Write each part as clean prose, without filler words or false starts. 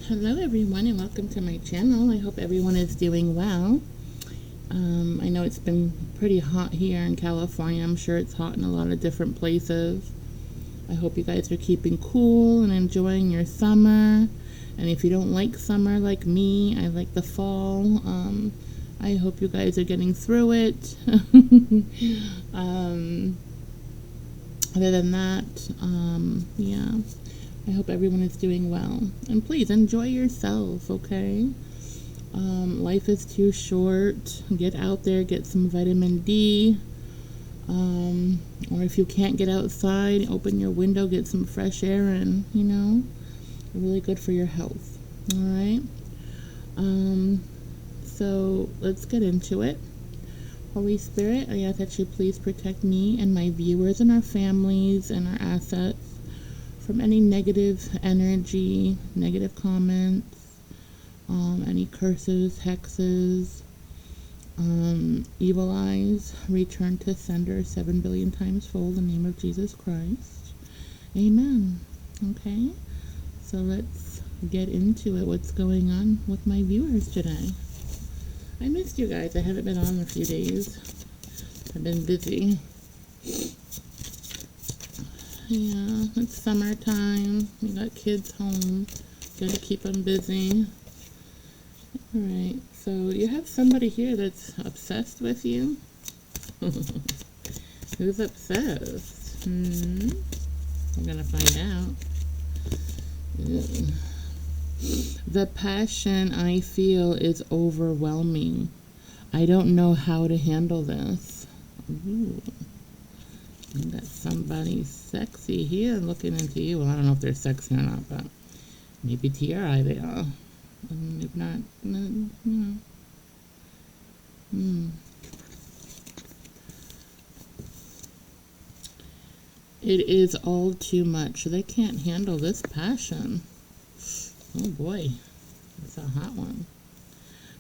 Hello everyone and welcome to my channel. I hope everyone is doing well. I know it's been pretty hot here in California. I'm sure it's hot in a lot of different places. I hope you guys are keeping cool and enjoying your summer. And if you don't like summer like me, I like the fall. I hope you guys are getting through it. Other than that, yeah. I hope everyone is doing well. And please enjoy yourself, okay? Life is too short. Get out there, get some vitamin D. Or if you can't get outside, open your window, get some fresh air and, really good for your health. All right? So let's get into it. Holy Spirit, I ask that you please protect me and my viewers and our families and our assets from any negative energy, negative comments, any curses, hexes, evil eyes, return to sender 7 billion times fold in the name of Jesus Christ. Amen. Okay, so let's get into it. What's going on with my viewers today? I missed you guys. I haven't been on in a few days. I've been busy. Yeah, it's summertime. We got kids home. Gotta keep them busy. Alright, so you have somebody here that's obsessed with you? Who's obsessed? We're gonna find out. The passion I feel is overwhelming. I don't know how to handle this. Ooh. Got somebody sexy here looking into you. Well, I don't know if they're sexy or not, but maybe to your eye they are. If not, It is all too much. They can't handle this passion. Oh boy, it's a hot one.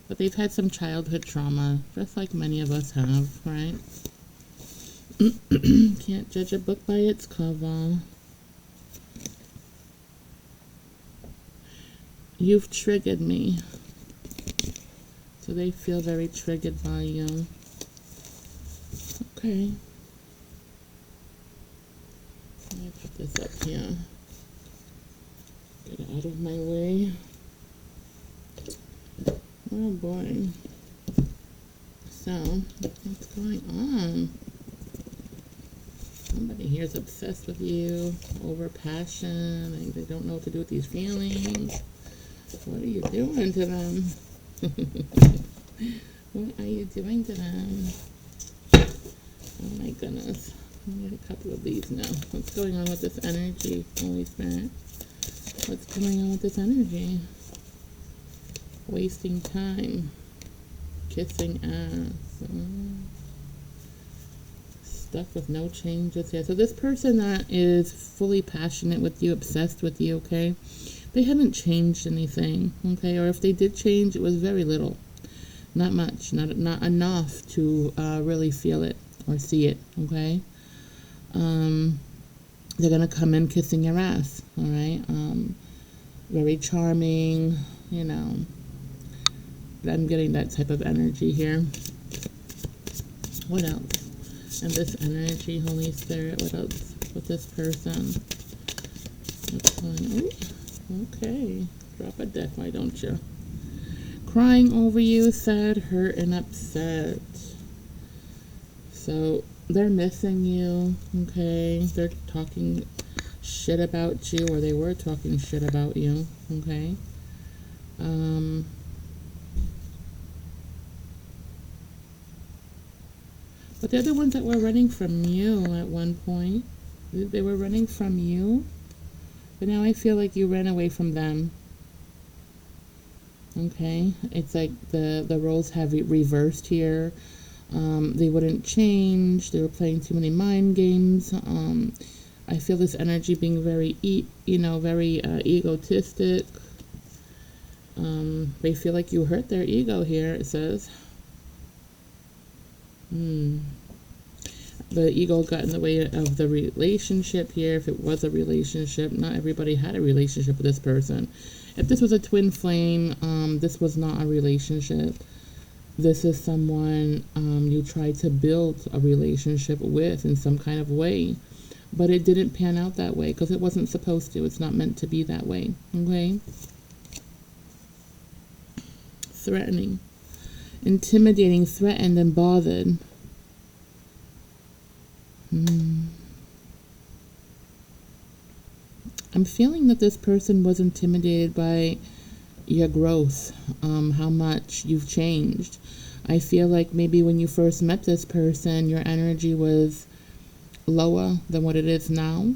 But they've had some childhood trauma, just like many of us have, right? Can't judge a book by its cover. You've triggered me. So they feel very triggered by you. Okay. Let me put this up here. Get out of my way. Oh boy. So, what's going on? Somebody here is obsessed with you, over passion, they don't know what to do with these feelings. What are you doing to them? What are you doing to them? Oh my goodness. I need a couple of these now. What's going on with this energy, Holy Spirit? What's going on with this energy? Wasting time. Kissing ass. Stuck with no changes here. So this person that is fully passionate with you, obsessed with you, okay, they haven't changed anything, okay, or if they did change, it was very little, not much, not enough to really feel it or see it, okay. They're gonna come in kissing your ass, all right. Very charming, I'm getting that type of energy here. What else? And this energy, Holy Spirit, what else with this person? What's going on? Okay, drop a deck, why don't you? Crying over you, sad, hurt, and upset. So they're missing you, okay? They're talking shit about you, or they were talking shit about you, okay? But they're the ones that were running from you at one point. They were running from you. But now I feel like you ran away from them. Okay? It's like the roles have reversed here. They wouldn't change. They were playing too many mind games. I feel this energy being very, very egotistic. They feel like you hurt their ego here, it says. The ego got in the way of the relationship here. If it was a relationship, not everybody had a relationship with this person. If this was a twin flame, this was not a relationship. This is someone you tried to build a relationship with in some kind of way. But it didn't pan out that way because it wasn't supposed to. It's not meant to be that way. Okay? Threatening. Intimidating, threatened, and bothered. I'm feeling that this person was intimidated by your growth, how much you've changed. I feel like maybe when you first met this person, your energy was lower than what it is now.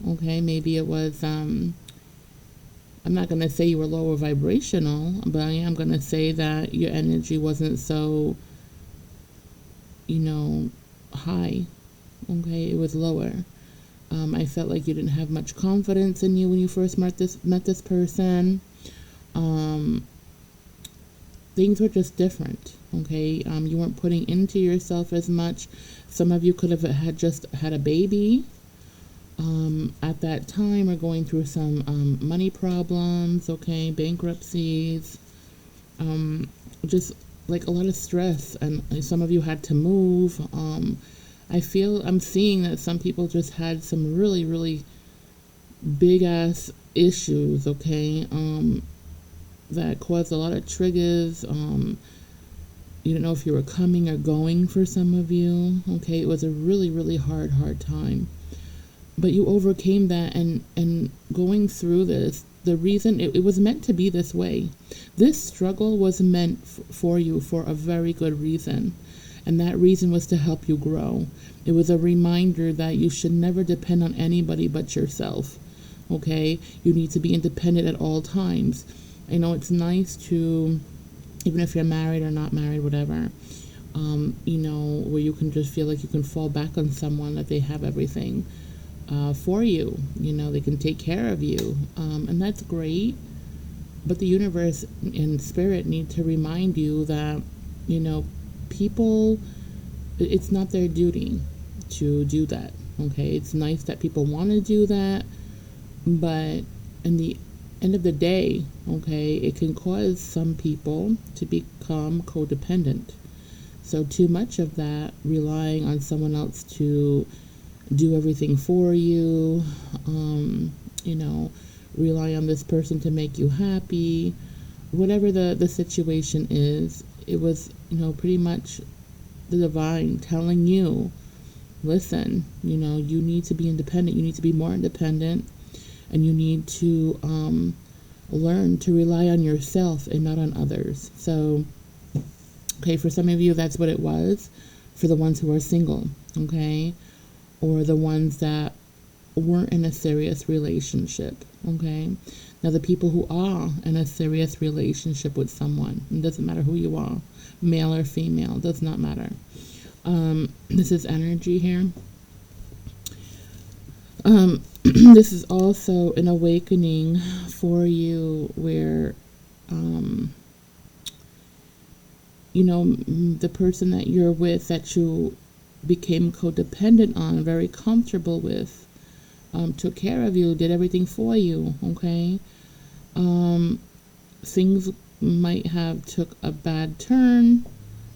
Okay, maybe it was, I'm not going to say you were lower vibrational, but I am going to say that your energy wasn't so, high. Okay, it was lower. I felt like you didn't have much confidence in you when you first met this person. Things were just different. Okay, you weren't putting into yourself as much. Some of you could have just had a baby at that time, or going through some money problems. Okay, bankruptcies, just like a lot of stress, and some of you had to move. I'm seeing that some people just had some really, really big ass issues, okay, that caused a lot of triggers. You didn't know if you were coming or going for some of you, okay. It was a really, really hard time. But you overcame that, and going through this, the reason it was meant to be this way. This struggle was meant for you for a very good reason. And that reason was to help you grow. It was a reminder that you should never depend on anybody but yourself. Okay? You need to be independent at all times. I know it's nice to, even if you're married or not married, whatever, where you can just feel like you can fall back on someone, that they have everything for you. They can take care of you. And that's great. But the universe and spirit need to remind you that, people, it's not their duty to do that. Okay, it's nice that people want to do that, but in the end of the day, okay, it can cause some people to become codependent. So too much of that, relying on someone else to do everything for you, rely on this person to make you happy, whatever the situation is. It was, pretty much the divine telling you, listen, you need to be independent. You need to be more independent, and you need to learn to rely on yourself and not on others. So, okay, for some of you, that's what it was. For the ones who are single, okay, or the ones that weren't in a serious relationship, okay. Now, the people who are in a serious relationship with someone, it doesn't matter who you are, male or female, does not matter. This is energy here. This is also an awakening for you where, the person that you're with, that you became codependent on, very comfortable with, took care of you, did everything for you, okay? Things might have took a bad turn.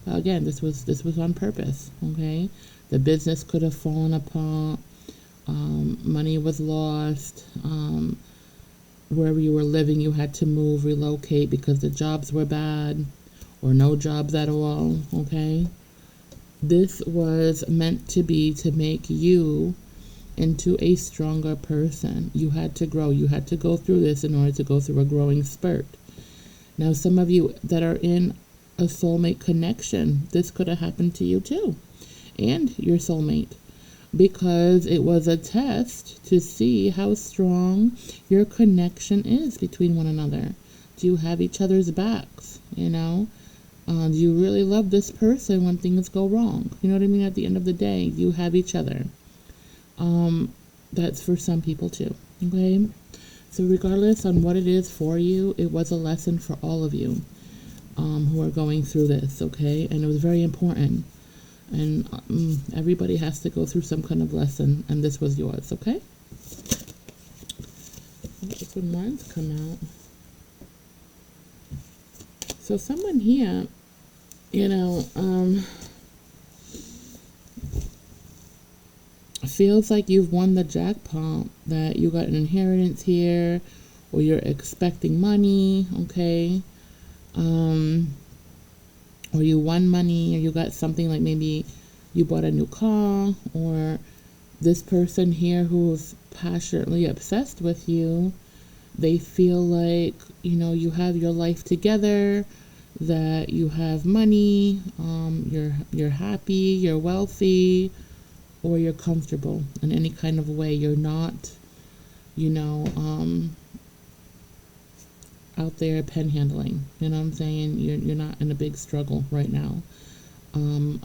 Again, this was on purpose, okay? The business could have fallen apart. Money was lost. Wherever you were living, you had to move, relocate because the jobs were bad, or no jobs at all, okay? This was meant to be to make you into a stronger person. You had to grow. You had to go through this in order to go through a growing spurt. Now, some of you that are in a soulmate connection, this could have happened to you too, and your soulmate, because it was a test to see how strong your connection is between one another. Do you have each other's backs? Do you really love this person when things go wrong? You know what I mean? At the end of the day, you have each other. That's for some people too, okay? So regardless on what it is for you, it was a lesson for all of you who are going through this, okay? And it was very important And everybody has to go through some kind of lesson, and this was yours, okay? That's when wands come out. So someone here, feels like you've won the jackpot, that you got an inheritance here, or you're expecting money, okay? Or you won money, or you got something, like maybe you bought a new car, or this person here who's passionately obsessed with you, they feel like, you have your life together, that you have money, you're happy, you're wealthy, or you're comfortable in any kind of way. You're not, out there panhandling. You know what I'm saying? You're not in a big struggle right now.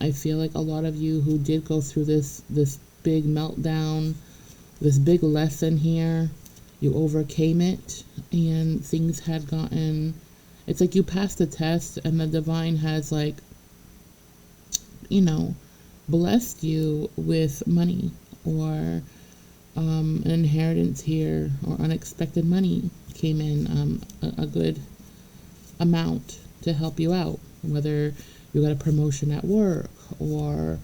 I feel like a lot of you who did go through this big meltdown, this big lesson here, you overcame it, and things had gotten, it's like you passed the test, and the divine has, like, blessed you with money, or an inheritance here, or unexpected money came in, a good amount to help you out, whether you got a promotion at work, or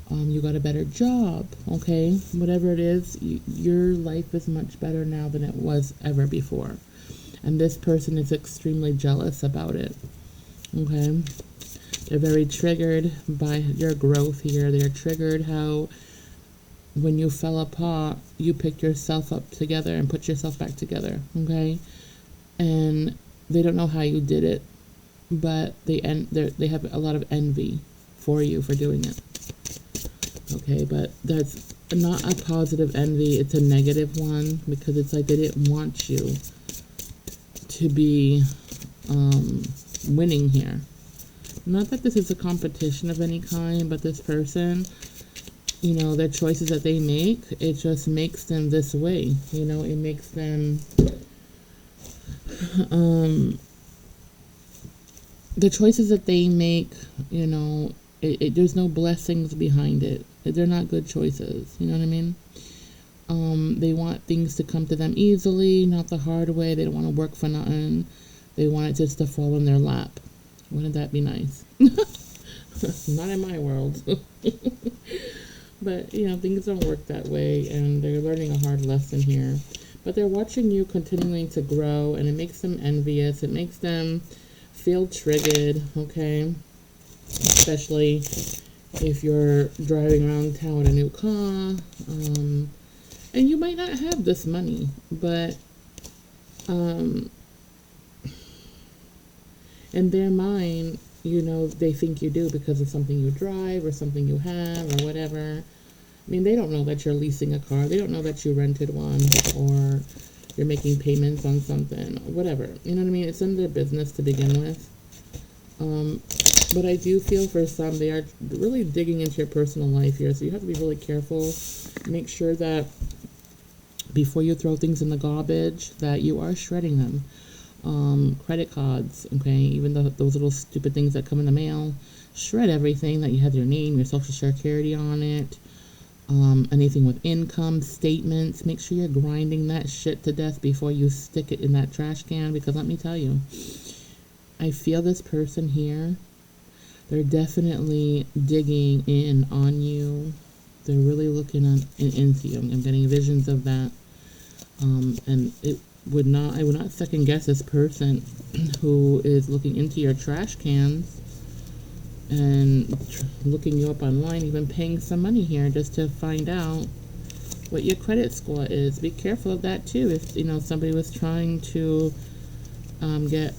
you got a better job, okay? Whatever it is, your life is much better now than it was ever before. And this person is extremely jealous about it, okay? They're very triggered by your growth here. They're triggered how when you fell apart, you picked yourself up together and put yourself back together, okay? And they don't know how you did it, but they have a lot of envy for you for doing it. Okay, but that's not a positive envy, it's a negative one, because it's like they didn't want you to be winning here. Not that this is a competition of any kind, but this person, their choices that they make, it just makes them this way. It makes them, the choices that they make, there's no blessings behind it. They're not good choices. You know what I mean? They want things to come to them easily, not the hard way. They don't want to work for nothing. They want it just to fall in their lap. Wouldn't that be nice? Not in my world. But, things don't work that way, and they're learning a hard lesson here. But they're watching you continuing to grow, and it makes them envious. It makes them feel triggered, okay? Especially if you're driving around town with a new car, and you might not have this money, but in their mind, they think you do because of something you drive or something you have or whatever. I mean, they don't know that you're leasing a car. They don't know that you rented one, or you're making payments on something, or whatever. You know what I mean? It's in their business to begin with. But I do feel for some, they are really digging into your personal life here. So you have to be really careful. Make sure that before you throw things in the garbage, that you are shredding them. Credit cards, okay, even those little stupid things that come in the mail, shred everything that you have your name, your social security on it, anything with income statements. Make sure you're grinding that shit to death before you stick it in that trash can, because let me tell you, I feel this person here, they're definitely digging in on you. They're really looking into you. I'm getting visions of that, and I would not second guess this person who is looking into your trash cans and looking you up online, even paying some money here just to find out what your credit score is. Be careful of that too. If somebody was trying to get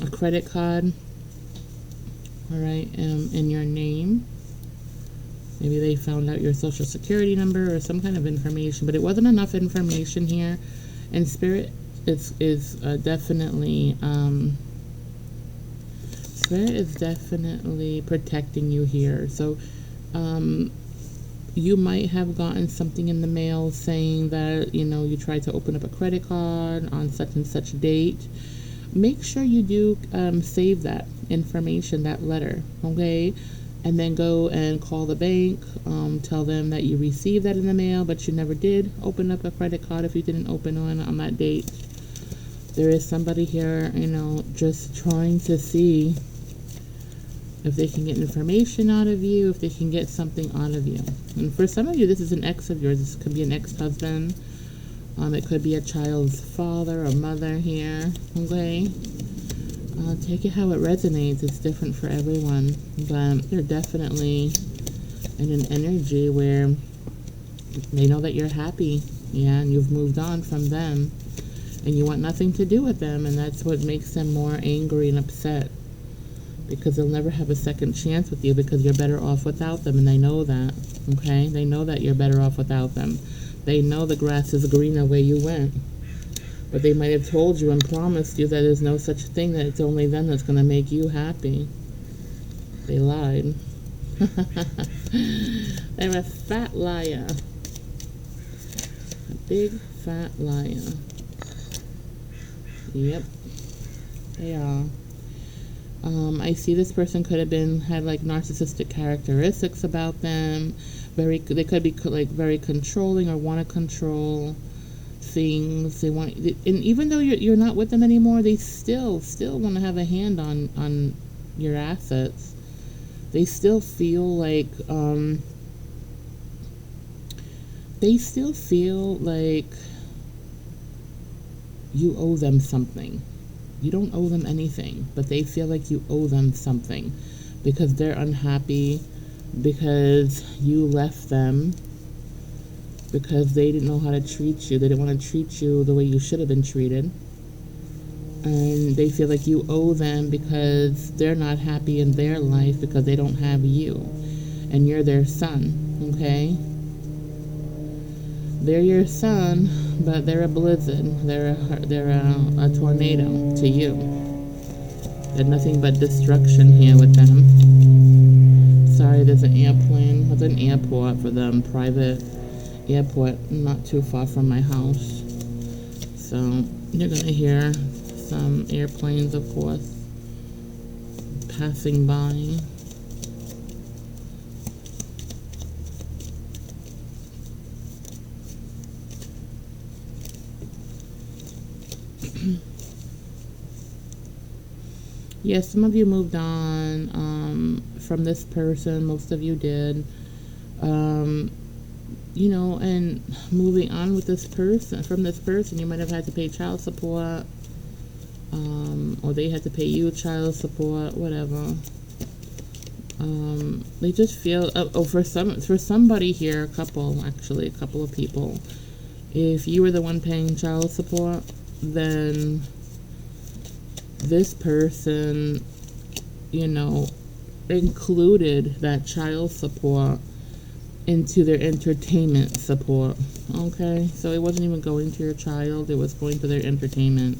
a credit card, all right, in your name, maybe they found out your social security number or some kind of information, but it wasn't enough information here. And Spirit is definitely protecting you here. So you might have gotten something in the mail saying that you tried to open up a credit card on such and such date. Make sure you do save that information, that letter, okay? and then go and call the bank, tell them that you received that in the mail, but you never did open up a credit card if you didn't open one on that date. There is somebody here, just trying to see if they can get information out of you, if they can get something out of you. And for some of you, this is an ex of yours. This could be an ex-husband. It could be a child's father or mother here, okay? Take it how it resonates. It's different for everyone. But they're definitely in an energy where they know that you're happy, and you've moved on from them. And you want nothing to do with them, and that's what makes them more angry and upset. Because they'll never have a second chance with you because you're better off without them, and they know that, okay? They know that you're better off without them. They know the grass is greener where you went. But they might have told you and promised you that there's no such thing, that it's only them that's going to make you happy. They lied. They're a fat liar. A big fat liar. Yep. They are. I see this person could have had like narcissistic characteristics about them. They could be like very controlling or want to control things. They want, and even though you're not with them anymore, they still want to have a hand on your assets. They still feel like you owe them something. You don't owe them anything, but they feel like you owe them something because they're unhappy, because you left them, because they didn't know how to treat you. They didn't want to treat you the way you should have been treated. And they feel like you owe them because they're not happy in their life because they don't have you. And you're their son, okay? They're your son, but they're a blizzard. They're a tornado to you. There's nothing but destruction here with them. Sorry, there's an airplane. There's an airport for them, private airport, not too far from my house. So you're gonna hear some airplanes, of course, passing by. Yes, some of you moved on from this person. Most of you did. And moving on with from this person, you might have had to pay child support, or they had to pay you child support, whatever. They just feel, for somebody here, a couple of people, if you were the one paying child support, then this person, included that child support into their entertainment support. Okay, so it wasn't even going to your child, it was going to their entertainment,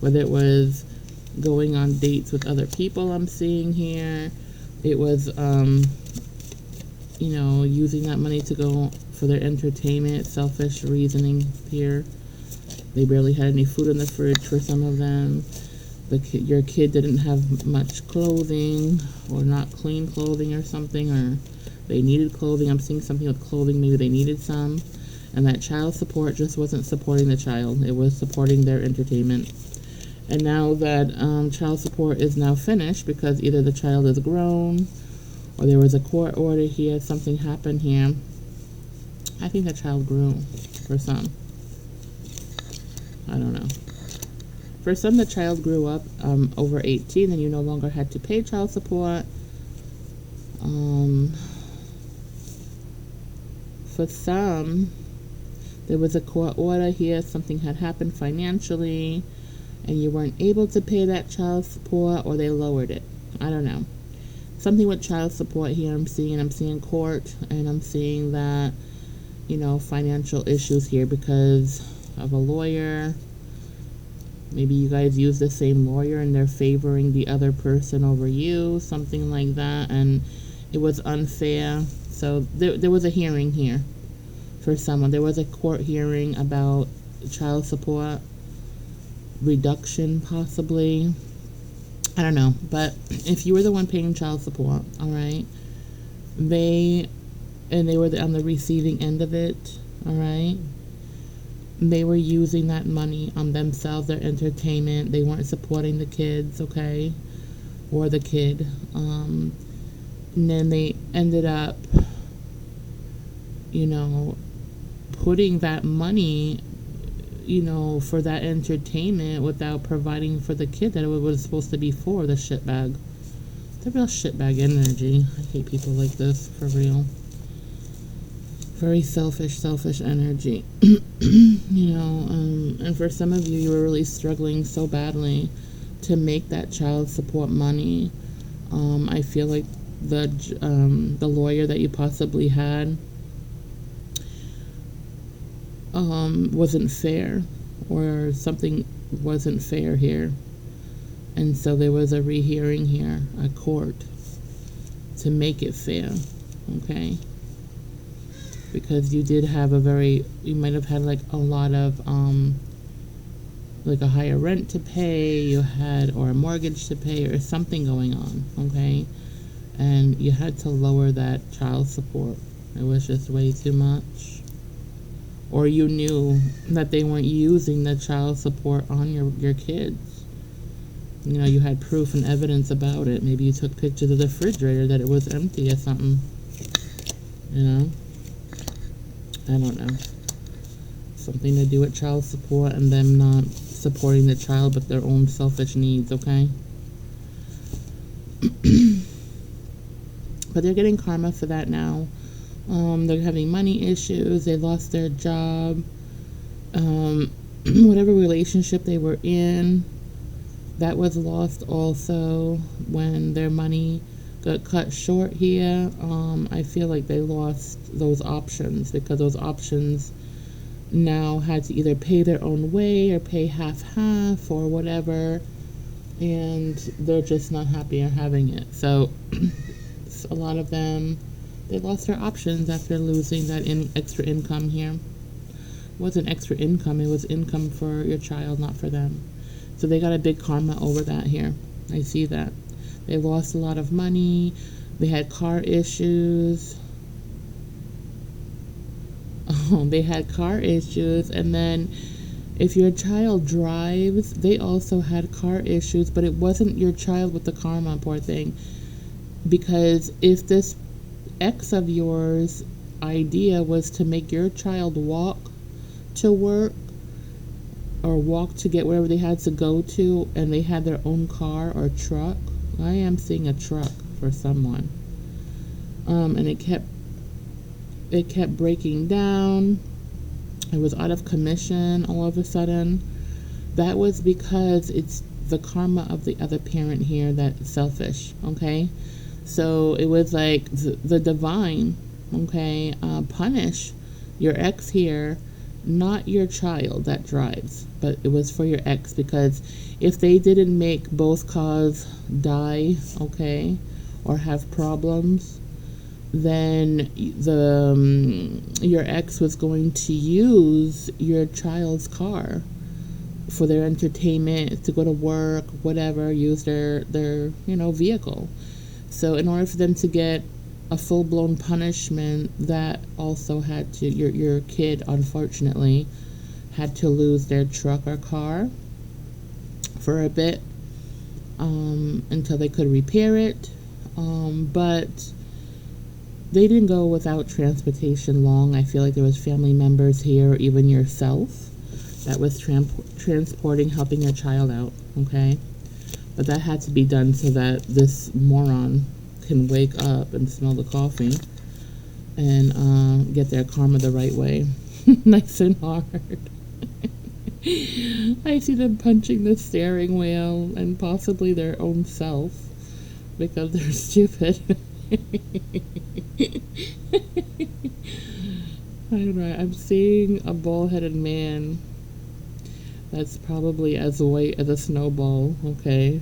whether it was going on dates with other people. I'm seeing here it was using that money to go for their entertainment. Selfish reasoning here. They barely had any food in the fridge for some of them. Your kid didn't have much clothing, or not clean clothing or something, or they needed clothing. I'm seeing something with clothing. Maybe they needed some. And that child support just wasn't supporting the child. It was supporting their entertainment. And now that child support is now finished because either the child is grown or there was a court order here, something happened here. I think the child grew for some. I don't know. For some, the child grew up over 18 and you no longer had to pay child support. For some, there was a court order here. Something had happened financially and you weren't able to pay that child support, or they lowered it. I don't know. Something with child support here I'm seeing court, and I'm seeing that, financial issues here because of a lawyer. Maybe you guys use the same lawyer and they're favoring the other person over you, something like that, and it was unfair. So there was a hearing here for someone. There was a court hearing about child support reduction, possibly. I don't know. But if you were the one paying child support, all right, they were on the receiving end of it, all right? They were using that money on themselves, their entertainment. They weren't supporting the kids, okay? Or the kid. And then they ended up, putting that money, for that entertainment without providing for the kid that it was supposed to be for, the shitbag. The real shitbag energy. I hate people like this, for real. Very selfish energy. And for some of you were really struggling so badly to make that child support money. I feel like the lawyer that you possibly had wasn't fair, or something wasn't fair here. And so there was a rehearing here, a court, to make it fair, okay? Because you did have you might have had like a lot of, like a higher rent to pay, or a mortgage to pay, or something going on, okay? And you had to lower that child support. It was just way too much. Or you knew that they weren't using the child support on your kids. You had proof and evidence about it. Maybe you took pictures of the refrigerator that it was empty or something. I don't know. Something to do with child support and them not supporting the child but their own selfish needs, okay? But they're getting karma for that now. They're having money issues. They lost their job. Whatever relationship they were in, that was lost also when their money got cut short here. I feel like they lost those options, because those options now had to either pay their own way or pay half or whatever, and they're just not happy in having it. So a lot of them, they lost their options after losing that extra income here. It wasn't extra income, it was income for your child, not for them. So they got a big karma over that here. I see that. They lost a lot of money. They had car issues. They had car issues. And then if your child drives, they also had car issues, but it wasn't your child with the karma, poor thing. Because if this ex of yours idea was to make your child walk to work or walk to get wherever they had to go to, and they had their own car or truck, I am seeing a truck for someone, and it kept breaking down. It was out of commission all of a sudden. That was because it's the karma of the other parent here that's selfish, okay? So it was like the divine, okay, punish your ex here, not your child that drives, but it was for your ex, because if they didn't make both cars die, okay, or have problems, then your ex was going to use your child's car for their entertainment, to go to work, whatever, use their vehicle. So in order for them to get a full-blown punishment, that also had to, your kid, unfortunately, had to lose their truck or car for a bit, until they could repair it. But they didn't go without transportation long. I feel like there was family members here, or even yourself, that was transporting, helping your child out, okay? But that had to be done so that this moron can wake up and smell the coffee and get their karma the right way. Nice and hard. I see them punching the steering wheel and possibly their own self because they're stupid. I don't know. I'm seeing a bald-headed man that's probably as white as a snowball, okay,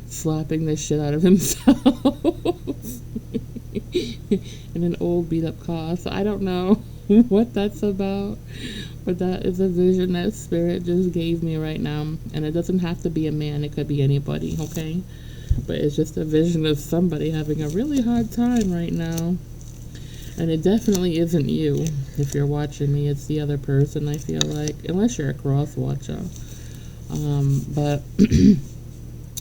slapping the shit out of himself in an old beat-up car. So I don't know what that's about, but that is a vision that spirit just gave me right now. And it doesn't have to be a man, it could be anybody, okay? But it's just a vision of somebody having a really hard time right now. And it definitely isn't you. If you're watching me, it's the other person, I feel like. Unless you're a cross watcher. But,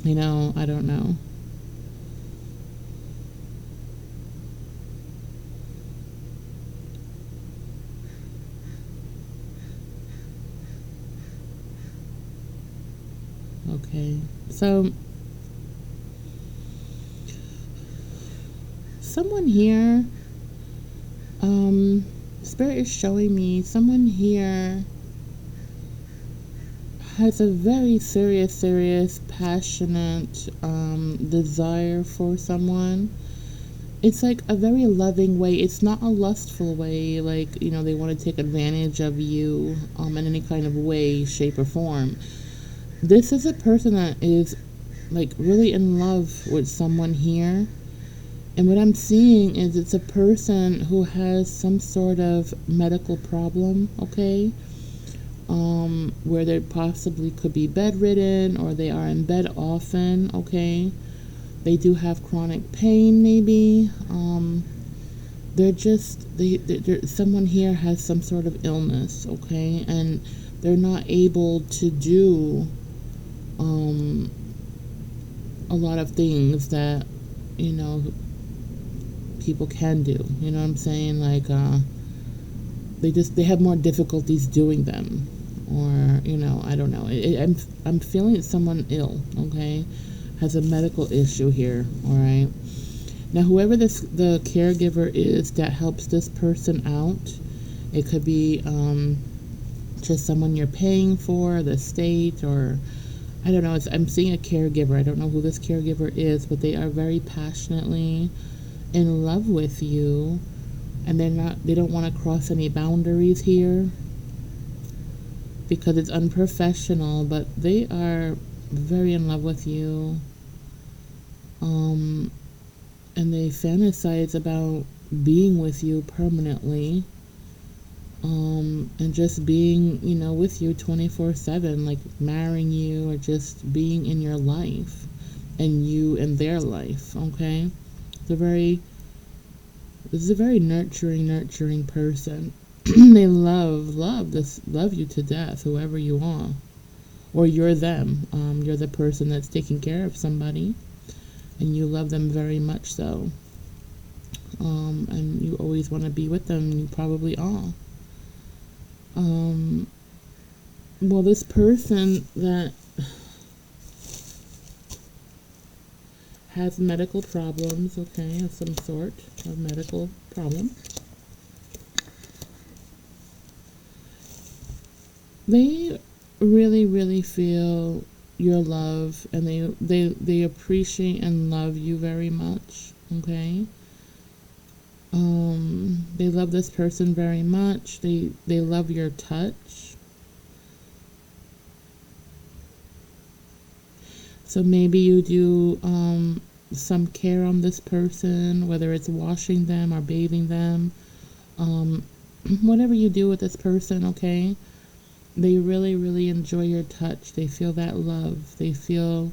I don't know. Okay. So, someone here, Spirit is showing me someone here has a very serious, passionate desire for someone. It's like a very loving way. It's not a lustful way, like, they want to take advantage of you in any kind of way, shape, or form. This is a person that is, like, really in love with someone here. And what I'm seeing is it's a person who has some sort of medical problem, okay? Where they possibly could be bedridden or they are in bed often, okay? They do have chronic pain, maybe. Someone here has some sort of illness, okay? And they're not able to do a lot of things that, people can do. You know what I'm saying? Like, they have more difficulties doing them. Or, I don't know. I'm feeling it's someone ill, okay? Has a medical issue here, all right? Now, whoever the caregiver is that helps this person out, it could be just someone you're paying for, the state, or I don't know. I'm seeing a caregiver. I don't know who this caregiver is, but they are very passionately in love with you, and they don't want to cross any boundaries here because it's unprofessional, but they are very in love with you. And they fantasize about being with you permanently, and just being, with you 24/7, like marrying you or just being in your life and you in their life, okay? This is a very nurturing person. They love you to death, whoever you are, or you're them. You're the person that's taking care of somebody, and you love them very much so. And you always want to be with them. You probably are. Well, this person that has medical problems, okay, of some sort of medical problem. They really feel your love, and they appreciate and love you very much, okay? They love this person very much. They love your touch. So maybe you do some care on this person, whether it's washing them or bathing them. Whatever you do with this person, okay? They really enjoy your touch. They feel that love. They feel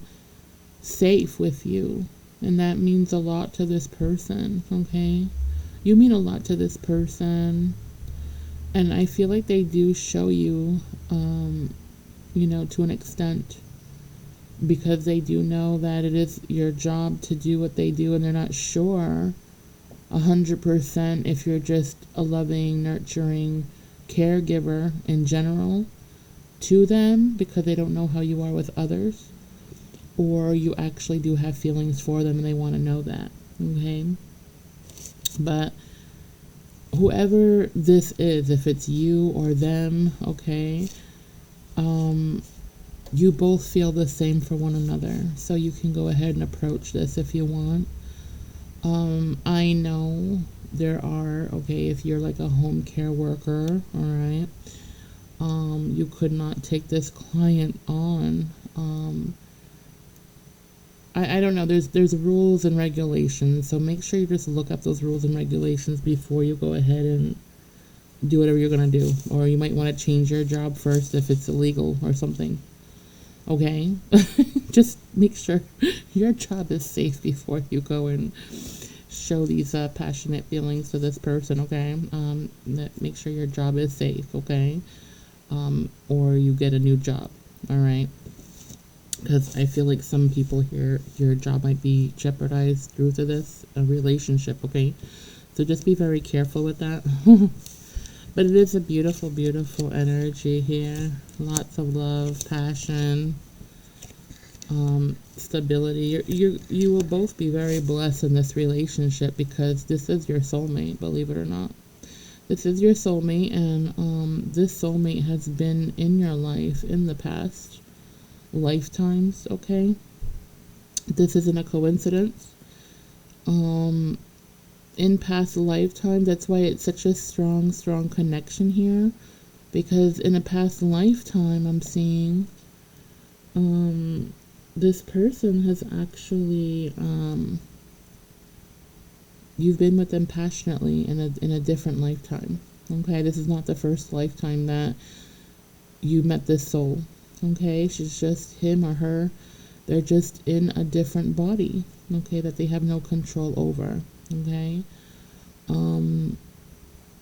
safe with you. And that means a lot to this person, okay? You mean a lot to this person. And I feel like they do show you, to an extent, because they do know that it is your job to do what they do, and they're not sure 100% if you're just a loving, nurturing caregiver in general to them, because they don't know how you are with others, or you actually do have feelings for them and they want to know that, okay? But whoever this is, if it's you or them, okay, you both feel the same for one another, so you can go ahead and approach this if you want. I know there are, okay, if you're like a home care worker, all right, you could not take this client on. I don't know, there's rules and regulations, so make sure you just look up those rules and regulations before you go ahead and do whatever you're going to do. Or you might want to change your job first if it's illegal or something. Okay? Just make sure your job is safe before you go and show these passionate feelings to this person, okay? Make sure your job is safe, okay? Or you get a new job, all right? Because I feel like some people here, your job might be jeopardized due to this relationship, okay? So just be very careful with that. But it is a beautiful, beautiful energy here. Lots of love, passion, stability. You will both be very blessed in this relationship because this is your soulmate, believe it or not. This is your soulmate, and this soulmate has been in your life in the past lifetimes, okay? This isn't a coincidence. In past lifetimes, that's why it's such a strong, strong connection here, because in a past lifetime, I'm seeing this person has actually you've been with them passionately in a different lifetime, okay? This is not the first lifetime that you met this soul, okay? She's just him or her. They're just in a different body, okay, that they have no control over, okay?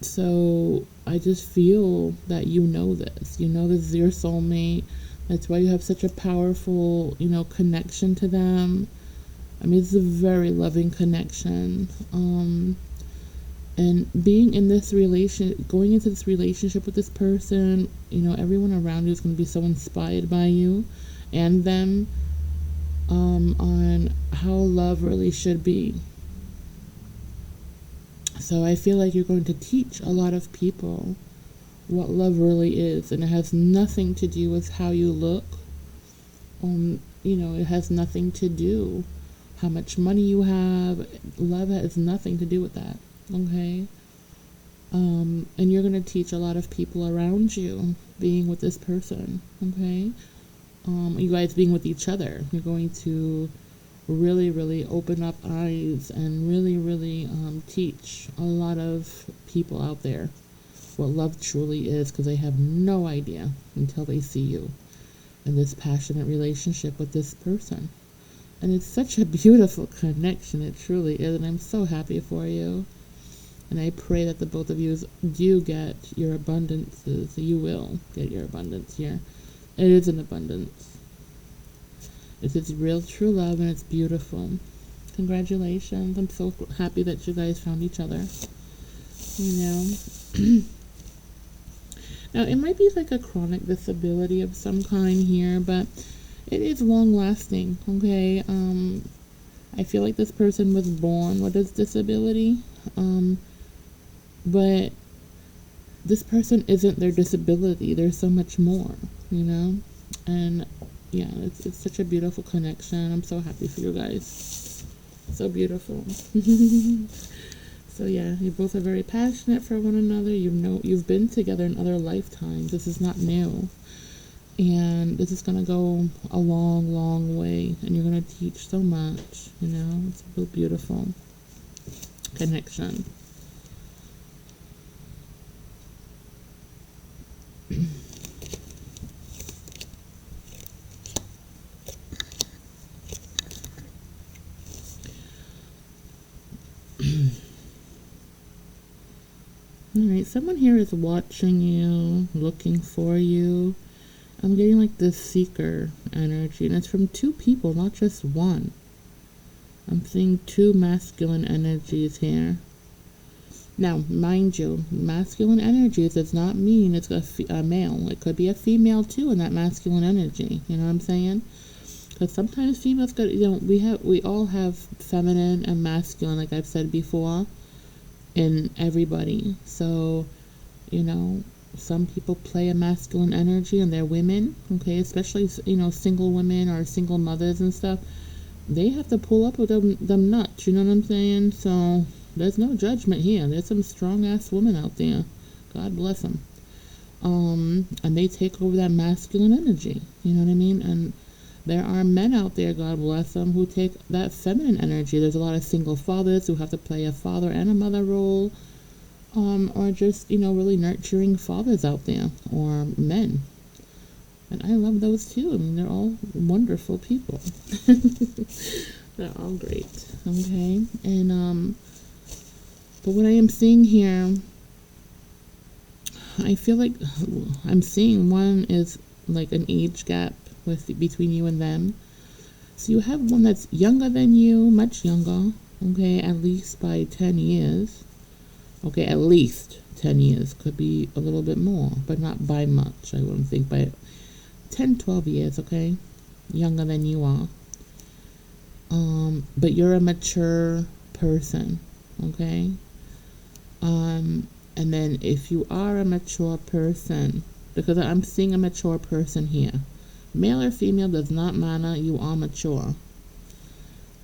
So I just feel that you know this. You know this is your soulmate. That's why you have such a powerful, connection to them. I mean, it's a very loving connection. And being in this going into this relationship with this person, everyone around you is going to be so inspired by you and them, on how love really should be. So I feel like you're going to teach a lot of people what love really is, and it has nothing to do with how you look. It has nothing to do how much money you have. Love has nothing to do with that, okay? And you're going to teach a lot of people around you being with this person, okay? You guys being with each other. You're going to really, really open up eyes and really, really teach a lot of people out there what love truly is, because they have no idea until they see you in this passionate relationship with this person. And it's such a beautiful connection. It truly is. And I'm so happy for you. And I pray that the both of you do get your abundances. You will get your abundance here. It is an abundance. It's real true love, and it's beautiful. Congratulations. I'm so happy that you guys found each other. Now, it might be like a chronic disability of some kind here, but it is long lasting, okay? I feel like this person was born with this disability, but this person isn't their disability. There's so much more, and yeah, it's such a beautiful connection. I'm so happy for you guys. So beautiful. So yeah, you both are very passionate for one another. You've been together in other lifetimes. This is not new. And this is going to go a long, long way. And you're going to teach so much, It's a real beautiful connection. Alright, someone here is watching you, looking for you. I'm getting like this seeker energy, and it's from two people, not just one. I'm seeing two masculine energies here. Now, mind you, masculine energies does not mean it's a male. It could be a female too in that masculine energy. You know what I'm saying? Because sometimes females got, we all have feminine and masculine, like I've said before, in everybody. So, some people play a masculine energy and they're women, okay, especially, single women or single mothers and stuff. They have to pull up with them nuts, you know what I'm saying? So there's no judgment here. There's some strong ass women out there. God bless them. And they take over that masculine energy, you know what I mean? And there are men out there, God bless them, who take that feminine energy. There's a lot of single fathers who have to play a father and a mother role, or just, really nurturing fathers out there, or men. And I love those too. I mean, they're all wonderful people. They're all great, okay? And But what I am seeing here, I feel like I'm seeing one is like an age gap between you and them. So you have one that's younger than you, much younger, okay, at least by 10 years. Okay, at least 10 years. Could be a little bit more, but not by much, I wouldn't think. By 10, 12 years, okay? Younger than you are. But you're a mature person, okay? And then if you are a mature person, because I'm seeing a mature person here, male or female does not matter, you are mature.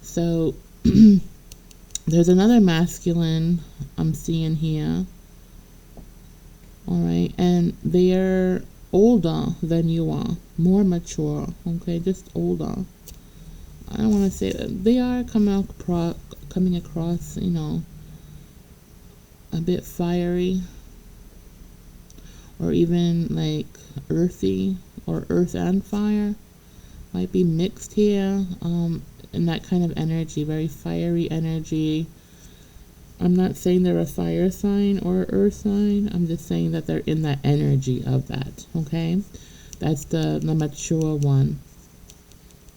So there's another masculine I'm seeing here, all right, and they're older than you are, more mature, okay, just older. I don't want to say that they are coming across, you know, a bit fiery, or even like earthy, or earth and fire might be mixed here, in that kind of energy, very fiery energy. I'm not saying they're a fire sign or earth sign, I'm just saying that they're in that energy of that, okay? That's the mature one.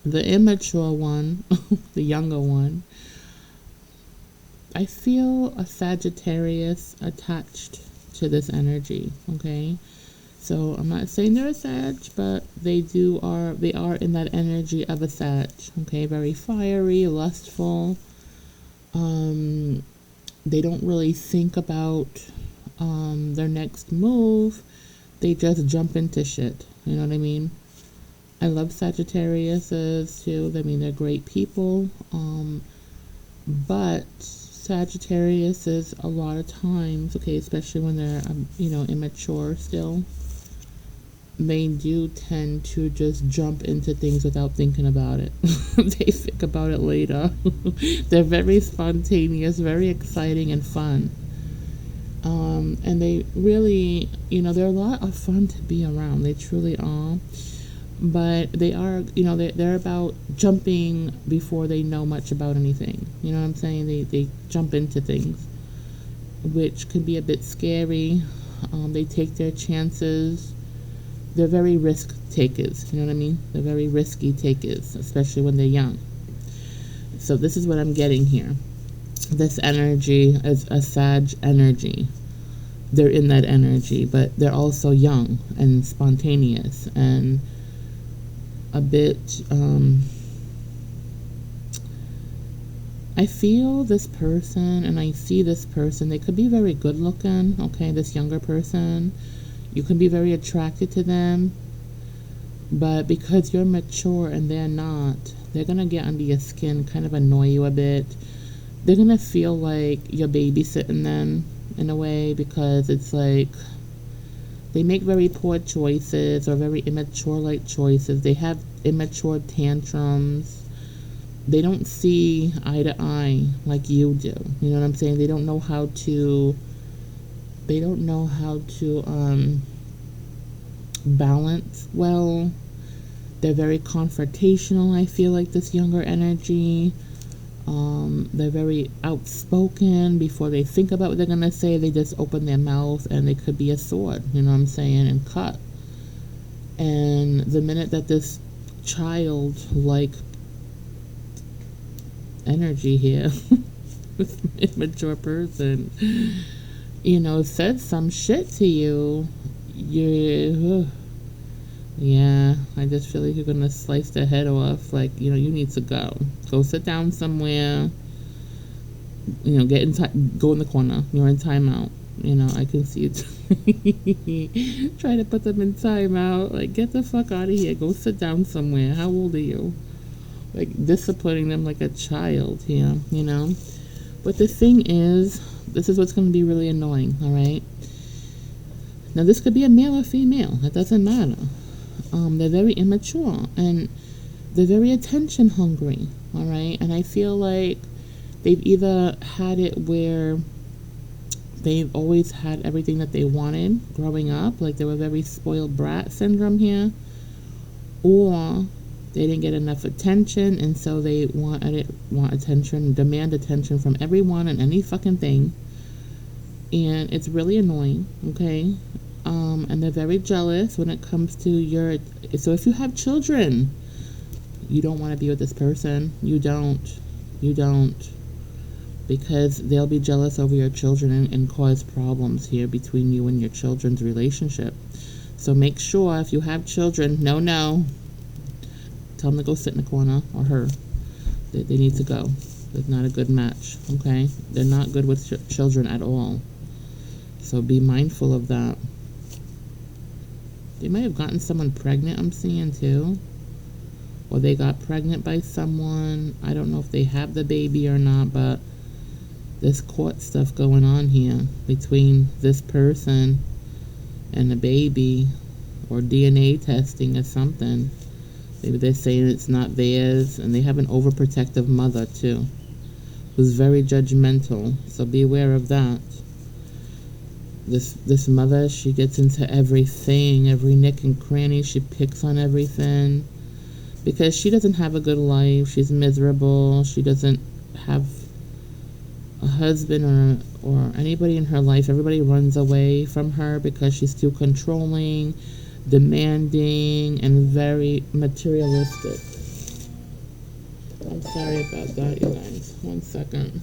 The immature one, the younger one, I feel a Sagittarius attached to this energy, okay? So I'm not saying they're a Sag, but they are in that energy of a Sag, okay? Very fiery, lustful. They don't really think about their next move. They just jump into shit. You know what I mean? I love Sagittariuses too. I mean, they're great people. But Sagittarius is a lot of times, okay, especially when they're, you know, immature still, they do tend to just jump into things without thinking about it. They think about it later. They're very spontaneous, very exciting and fun. And they really, you know, they're a lot of fun to be around. They truly are. But they are, you know, they're about jumping before they know much about anything. You know what I'm saying? They jump into things, which can be a bit scary. They take their chances. They're very risk takers. You know what I mean? They're very risky takers, especially when they're young. So this is what I'm getting here. This energy is a Sag energy. They're in that energy, but they're also young and spontaneous and a bit, I feel this person and I see this person, they could be very good looking, okay, this younger person. You can be very attracted to them, but because you're mature and they're not, they're going to get under your skin, kind of annoy you a bit. They're going to feel like you're babysitting them in a way, because it's like they make very poor choices or very immature-like choices. They have immature tantrums. They don't see eye to eye like you do. You know what I'm saying? They don't know how to balance well. They're very confrontational, I feel like, this younger energy. They're very outspoken. Before they think about what they're gonna say, they just open their mouth and they could be a sword, you know what I'm saying, and cut. And the minute that this child-like energy here, this immature person, you know, said some shit to you, yeah, I just feel like you're gonna slice their head off. Like, you know, you need to go sit down somewhere, you know, go in the corner. You're in timeout. You know, I can see it. Try to put them in timeout. Like, get the fuck out of here. Go sit down somewhere. How old are you? Like, disciplining them like a child here, you know. But the thing is, this is what's going to be really annoying, all right? Now, this could be a male or female. It doesn't matter. They're very immature and they're very attention hungry, all right? And I feel like they've either had it where they've always had everything that they wanted growing up, like they were very spoiled brat syndrome here, or they didn't get enough attention, and so they want attention, demand attention from everyone and any fucking thing, and it's really annoying, okay? And they're very jealous when it comes to your. So if you have children, you don't want to be with this person. You don't. You don't. Because they'll be jealous over your children and cause problems here between you and your children's relationship. So make sure if you have children, no. Tell them to go sit in the corner, or her. They need to go. It's not a good match, okay? They're not good with children at all. So be mindful of that. They might have gotten someone pregnant, I'm seeing too. Or they got pregnant by someone. I don't know if they have the baby or not, but there's court stuff going on here between this person and the baby, or DNA testing or something. Maybe they're saying it's not theirs, and they have an overprotective mother too, who's very judgmental. So be aware of that. This mother, she gets into everything, every nick and cranny. She picks on everything because she doesn't have a good life. She's miserable. She doesn't have a husband or anybody in her life. Everybody runs away from her because she's too controlling, demanding, and very materialistic. I'm sorry about that, you guys. 1 second.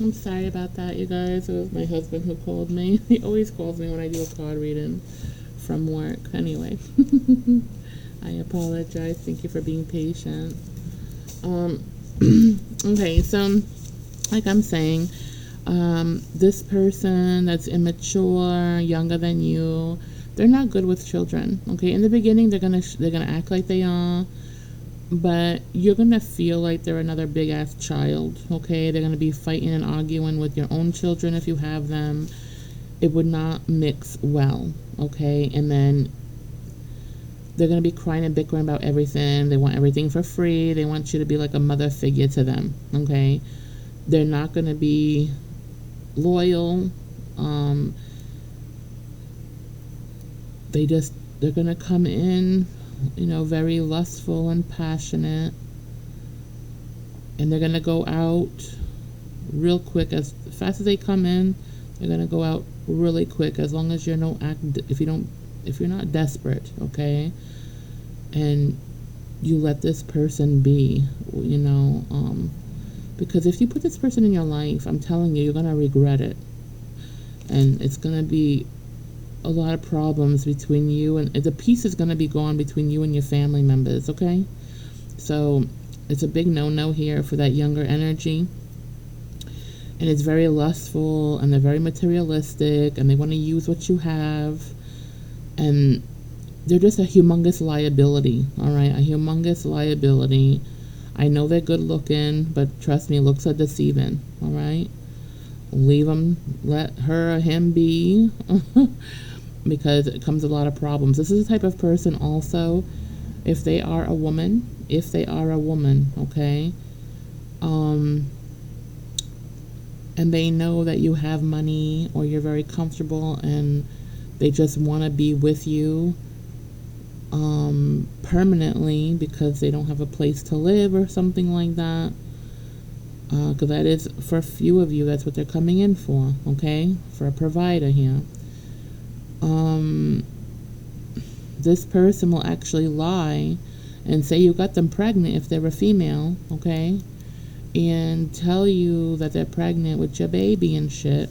I'm sorry about that, you guys. It was my husband who called me. He always calls me when I do a card reading from work. Anyway, I apologize. Thank you for being patient. Okay, so like I'm saying, this person that's immature, younger than you, they're not good with children. Okay, in the beginning, they're gonna act like they are, but you're gonna feel like they're another big ass child. Okay, they're gonna be fighting and arguing with your own children if you have them. It would not mix well. Okay, and then they're going to be crying and bickering about everything. They want everything for free. They want you to be like a mother figure to them, okay? They're not going to be loyal. They're going to come in, very lustful and passionate. And they're going to go out real quick. As fast as they come in, they're going to go out really quick, as long as you're if you're not desperate, okay, and you let this person be, because if you put this person in your life, I'm telling you, you're going to regret it. And it's going to be a lot of problems between you, and the peace is going to be gone between you and your family members, okay? So it's a big no-no here for that younger energy. And it's very lustful, and they're very materialistic, and they want to use what you have. And they're just a humongous liability, all right? A humongous liability. I know they're good looking, but trust me, looks are deceiving, all right? Leave them, let her or him be, because it comes with a lot of problems. This is the type of person also, if they are a woman, okay? And they know that you have money, or you're very comfortable, and they just want to be with you permanently because they don't have a place to live or something like that. Because that is, for a few of you, that's what they're coming in for, okay? For a provider here. This person will actually lie and say you got them pregnant if they're a female, okay? And tell you that they're pregnant with your baby and shit.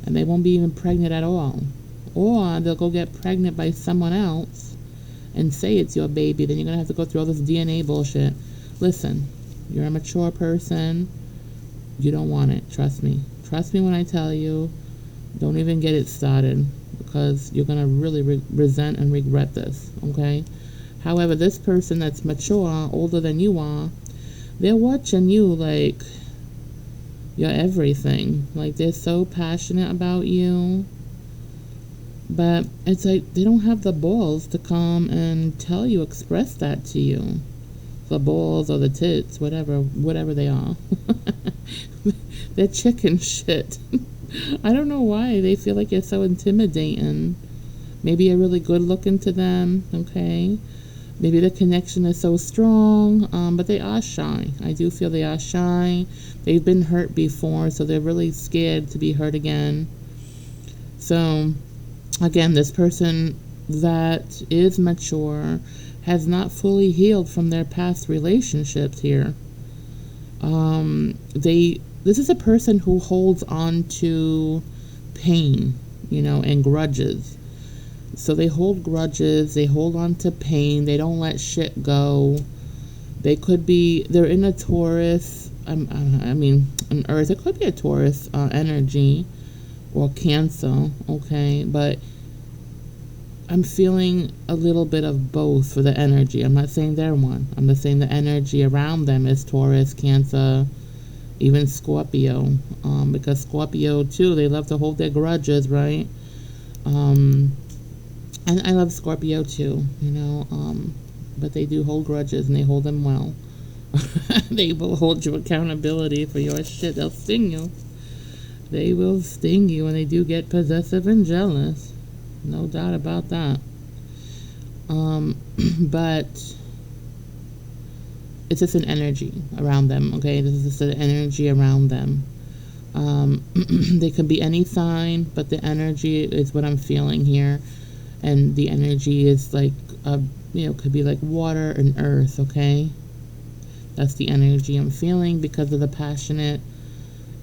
And they won't be even pregnant at all. Or they'll go get pregnant by someone else and say it's your baby. Then you're going to have to go through all this DNA bullshit. Listen, you're a mature person. You don't want it. Trust me. Trust me when I tell you. Don't even get it started, because you're going to really resent and regret this, okay? However, this person that's mature, older than you are, they're watching you like you're everything. Like, they're so passionate about you. But it's like they don't have the balls to come and tell you, express that to you. The balls or the tits, whatever they are. They're chicken shit. I don't know why they feel like you're so intimidating. Maybe you're really good looking to them, okay? Maybe the connection is so strong, but they are shy. I do feel they are shy. They've been hurt before, so they're really scared to be hurt again. So, again, this person that is mature has not fully healed from their past relationships here. This is a person who holds on to pain, and grudges. So they hold grudges, they hold on to pain, they don't let shit go. They're in a Taurus, an Earth, it could be a Taurus energy or Cancer, okay? But I'm feeling a little bit of both for the energy. I'm not saying they're one. I'm just saying the energy around them is Taurus, Cancer, even Scorpio. Because Scorpio, too, they love to hold their grudges, right? And I love Scorpio, too, but they do hold grudges, and they hold them well. They will hold you accountability for your shit. They'll sting you. They will sting you, and they do get possessive and jealous. No doubt about that. But it's just an energy around them, okay? This is just an energy around them. They could be any sign, but the energy is what I'm feeling here. And the energy is like, could be like water and earth, okay? That's the energy I'm feeling because of the passionate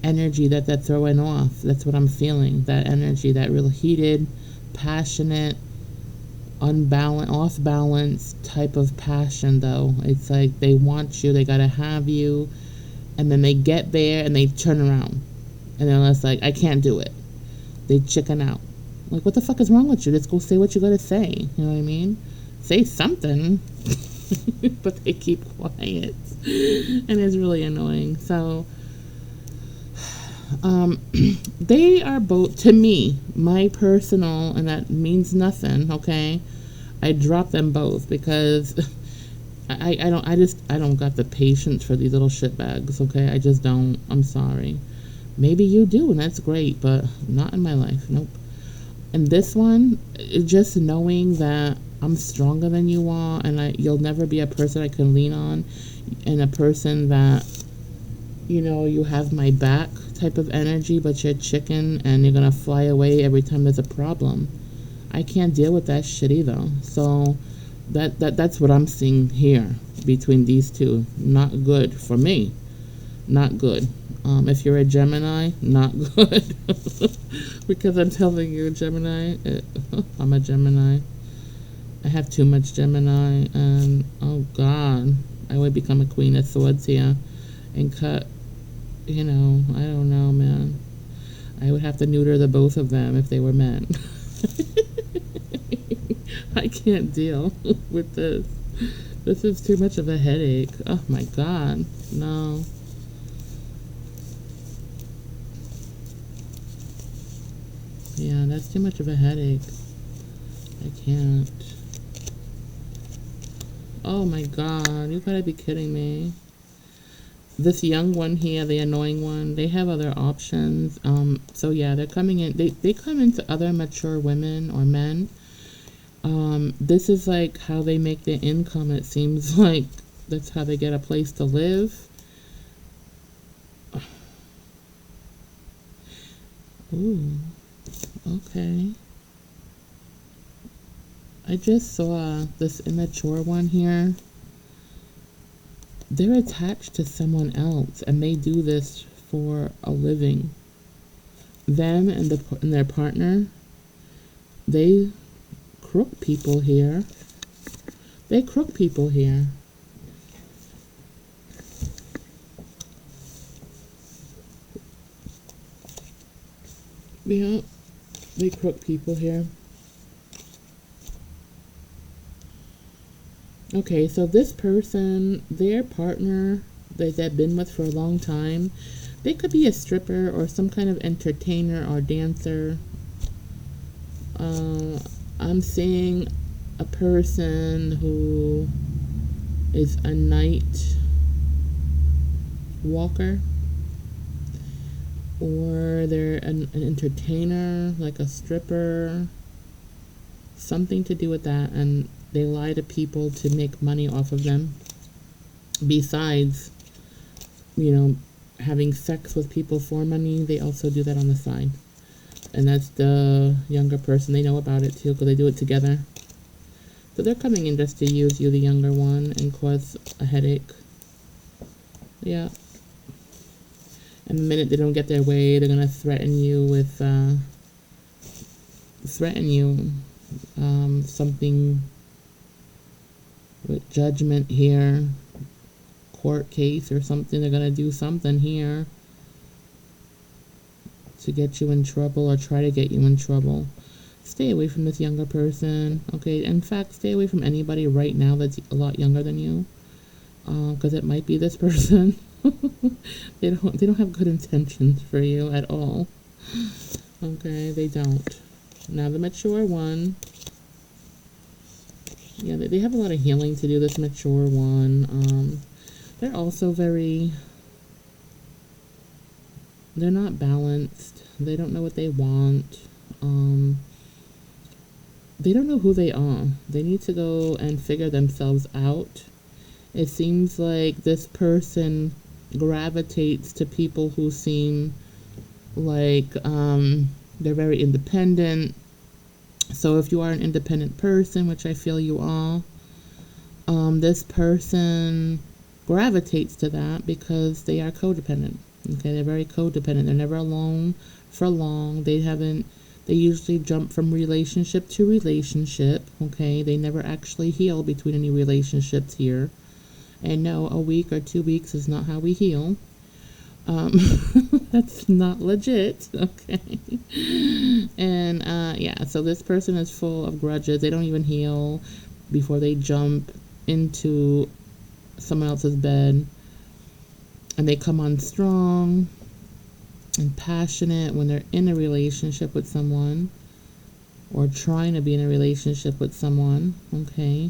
energy that they're throwing off. That's what I'm feeling. That energy, that real heated, passionate, unbalanced, off balance type of passion, though. It's like they want you, they gotta have you, and then they get there and they turn around. And they're just like, I can't do it. They chicken out. Like, what the fuck is wrong with you? Just go say what you gotta say. You know what I mean? Say something. But they keep quiet. And it's really annoying. So, they are both, to me, my personal, and that means nothing, okay? I drop them both because I don't got the patience for these little shitbags, okay? I just don't. I'm sorry. Maybe you do, and that's great, but not in my life. Nope. And this one, just knowing that I'm stronger than you are, and you'll never be a person I can lean on, and a person that, you have my back type of energy, but you're chicken and you're gonna fly away every time there's a problem. I can't deal with that shit either. So that's what I'm seeing here between these two. Not good for me. Not good. If you're a Gemini, not good. Because I'm telling you, Gemini, I'm a Gemini. I have too much Gemini, and oh God, I would become a Queen of Swords here and cut, I don't know, man. I would have to neuter the both of them if they were men. I can't deal with this. This is too much of a headache. Oh my God, no. Yeah, that's too much of a headache. I can't. Oh my God, you gotta be kidding me. This young one here, the annoying one, they have other options. So yeah, they're coming in. They come into other mature women or men. This is like how they make their income. It seems like that's how they get a place to live. Ooh, okay. I just saw this immature one here. They're attached to someone else, and they do this for a living. Them and their partner, they crook people here. They crook people here. Yeah, they crook people here. Okay, so this person, their partner that they've been with for a long time, they could be a stripper or some kind of entertainer or dancer. I'm seeing a person who is a night walker, or they're an entertainer, like a stripper, something to do with that. And They lie to people to make money off of them. Besides, you know, having sex with people for money, they also do that on the side. And that's the younger person. They know about it too because they do it together. So they're coming in just to use you, the younger one, and cause a headache. Yeah. And the minute they don't get their way, they're gonna threaten you with something with judgment here, court case or something. They're gonna do something here to get you in trouble or try to get you in trouble. Stay away from this younger person, okay? In fact, stay away from anybody right now that's a lot younger than you, because it might be this person. They don't have good intentions for you at all. Okay, they don't. Now the mature one, yeah, they have a lot of healing to do. This mature one, they're also very. They're not balanced. They don't know what they want. They don't know who they are. They need to go and figure themselves out. It seems like this person gravitates to people who seem like they're very independent. So if you are an independent person, which I feel you are, this person gravitates to that because they are codependent. Okay, they're very codependent. They're never alone for long. They usually jump from relationship to relationship. Okay, they never actually heal between any relationships here. And no, a week or 2 weeks is not how we heal. That's not legit. Okay. And yeah, so this person is full of grudges. They don't even heal before they jump into someone else's bed. And they come on strong and passionate when they're in a relationship with someone or trying to be in a relationship with someone, okay?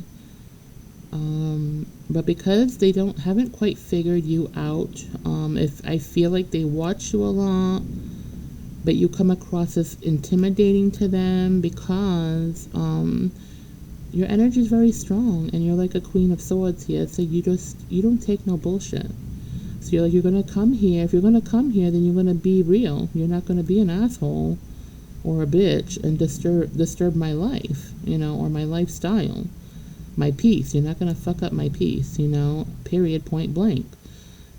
But because they haven't quite figured you out, if I feel like they watch you a lot, but you come across as intimidating to them because your energy is very strong and you're like a queen of swords here, so you don't take no bullshit. So you're like, you're gonna come here. If you're gonna come here, then you're gonna be real. You're not gonna be an asshole or a bitch and disturb my life, or my lifestyle, my peace. You're not gonna fuck up my peace, period, point blank.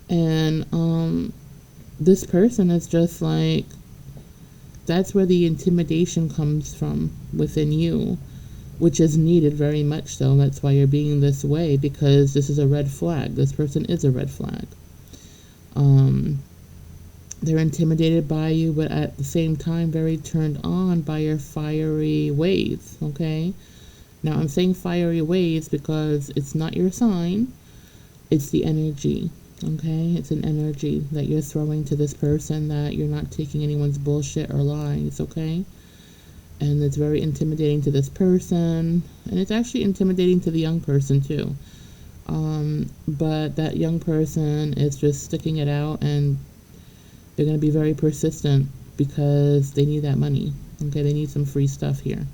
And this person is just like, that's where the intimidation comes from within you, which is needed very much so. That's why you're being this way, because this is a red flag. This person is a red flag. They're intimidated by you, but at the same time very turned on by your fiery ways, okay? Now I'm saying fiery ways because it's not your sign, it's the energy, okay? It's an energy that you're throwing to this person, that you're not taking anyone's bullshit or lies, okay? And it's very intimidating to this person, and it's actually intimidating to the young person too. But that young person is just sticking it out, and they're going to be very persistent because they need that money. Okay, they need some free stuff here.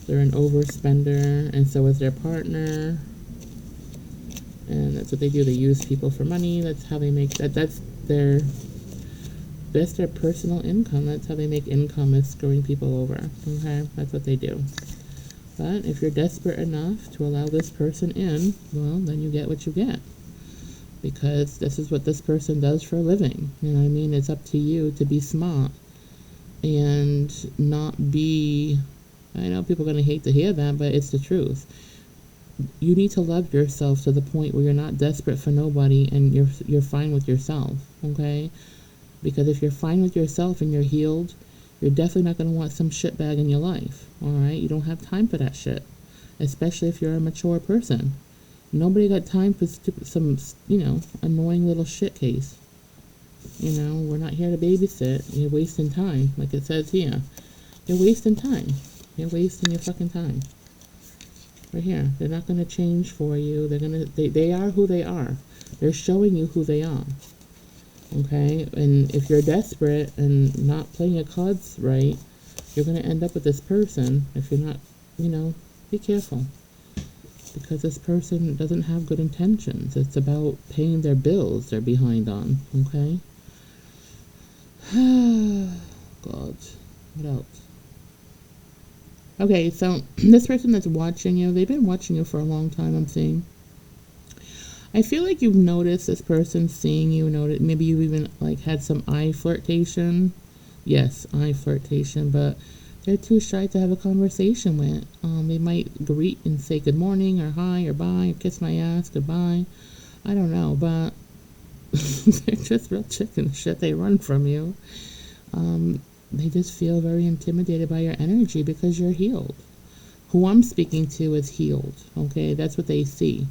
They're an overspender, and so is their partner. And that's what they do. They use people for money. That's how they make that. That's their personal income. That's how they make income, is screwing people over. Okay, that's what they do. But if you're desperate enough to allow this person in, well, then you get what you get. Because this is what this person does for a living. You know what I mean? It's up to you to be smart and not be... I know people are going to hate to hear that, but it's the truth. You need to love yourself to the point where you're not desperate for nobody and you're fine with yourself, okay? Because if you're fine with yourself and you're healed, you're definitely not going to want some shitbag in your life, all right? You don't have time for that shit, especially if you're a mature person. Nobody got time for some, annoying little shit case. We're not here to babysit. You're wasting time, like it says here. You're wasting time. You're wasting your fucking time. Right here. They're not going to change for you. They are who they are. They're showing you who they are. Okay? And if you're desperate and not playing your cards right, you're going to end up with this person if you're not, Be careful. Because this person doesn't have good intentions. It's about paying their bills they're behind on, okay? God. What else? Okay, so this person that's watching you, they've been watching you for a long time, I'm seeing. I feel like you've noticed this person seeing you, maybe you even like had some eye flirtation. Yes, eye flirtation, but they're too shy to have a conversation with. They might greet and say good morning or hi or bye or kiss my ass, goodbye. I don't know, but they're just real chicken shit. They run from you. They just feel very intimidated by your energy because you're healed. Who I'm speaking to is healed, okay? That's what they see,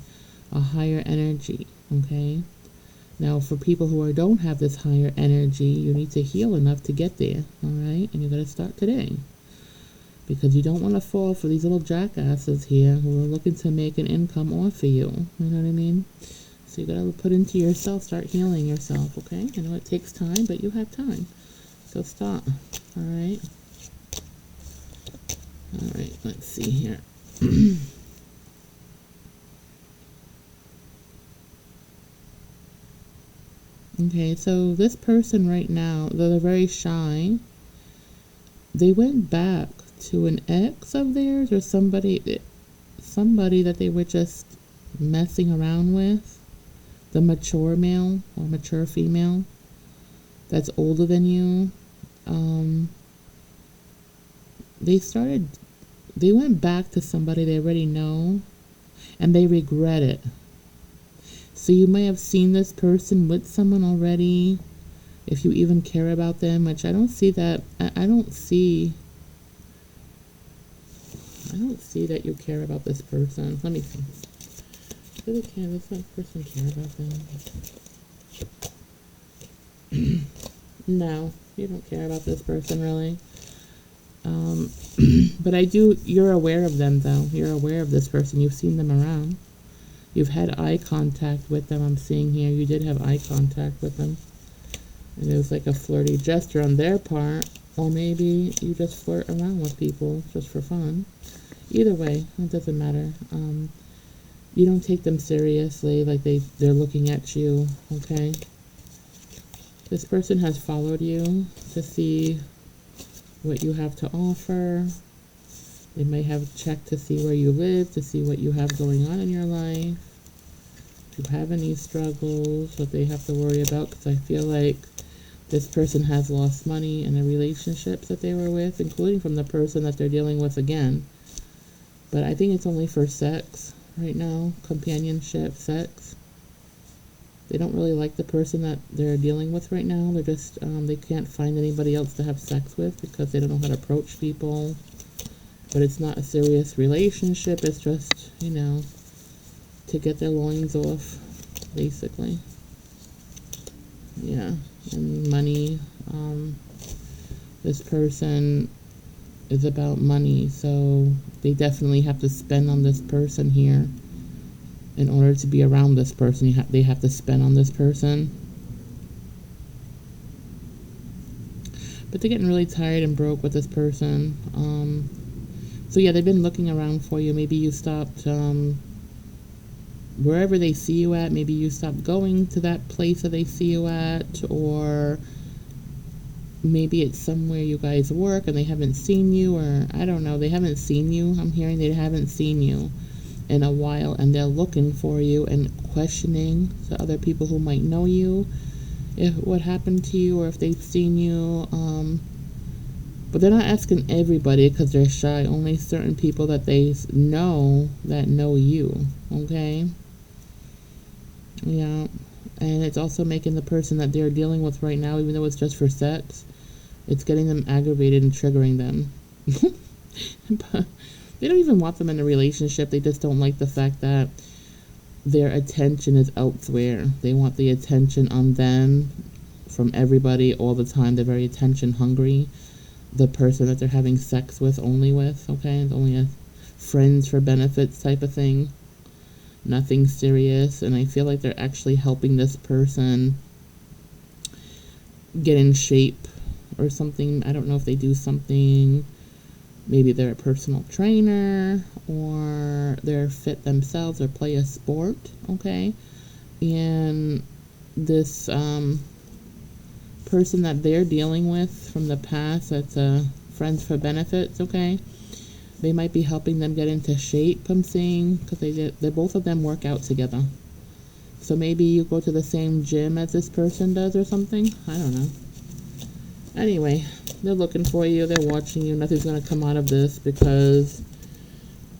a higher energy, okay? Now, for people who don't have this higher energy, you need to heal enough to get there, all right? And you got to start today. Because you don't want to fall for these little jackasses here who are looking to make an income off of you. You know what I mean? So you got to put into yourself, start healing yourself, okay? I know it takes time, but you have time. So start, all right? All right, let's see here. Okay, so this person right now, they're very shy. They went back to an ex of theirs or somebody that they were just messing around with. The mature male or mature female that's older than you. They went back to somebody they already know and they regret it. So you may have seen this person with someone already, if you even care about them, which I don't see that. I don't see that you care about this person. Let me see. Does this person care about them? No, you don't care about this person really. But you're aware of them though. You're aware of this person. You've seen them around. You've had eye contact with them, I'm seeing here. You did have eye contact with them. And it was like a flirty gesture on their part. Or maybe you just flirt around with people just for fun. Either way, it doesn't matter. You don't take them seriously like they're looking at you, okay? This person has followed you to see what you have to offer. They may have checked to see where you live, to see what you have going on in your life. If you have any struggles that they have to worry about, because I feel like this person has lost money in the relationships that they were with, including from the person that they're dealing with again. But I think it's only for sex right now, companionship, sex. They don't really like the person that they're dealing with right now. They're just, they can't find anybody else to have sex with because they don't know how to approach people. But it's not a serious relationship. It's just, to get their loins off, basically. Yeah, and money. This person is about money, so they definitely have to spend on this person here. In order to be around this person, they have to spend on this person. But they're getting really tired and broke with this person. So yeah, they've been looking around for you. Maybe you stopped, wherever they see you at, maybe you stopped going to that place that they see you at, or maybe it's somewhere you guys work and they haven't seen you, or I don't know, they haven't seen you. I'm hearing they haven't seen you in a while, and they're looking for you and questioning to other people who might know you if what happened to you or if they've seen you. But they're not asking everybody because they're shy. Only certain people that they know that know you. Okay? Yeah. And it's also making the person that they're dealing with right now, even though it's just for sex, it's getting them aggravated and triggering them. But they don't even want them in a relationship. They just don't like the fact that their attention is elsewhere. They want the attention on them from everybody all the time. They're very attention hungry. The person that they're having sex with, only with, okay? It's only a friends for benefits type of thing. Nothing serious. And I feel like they're actually helping this person get in shape or something. I don't know if they do something Maybe they're a personal trainer, or they're fit themselves, or play a sport, okay? And this person that they're dealing with from the past, that's friends for benefits, okay? They might be helping them get into shape, I'm seeing, because they both of them work out together. So maybe you go to the same gym as this person does or something. I don't know. Anyway, they're looking for you. They're watching you. Nothing's going to come out of this because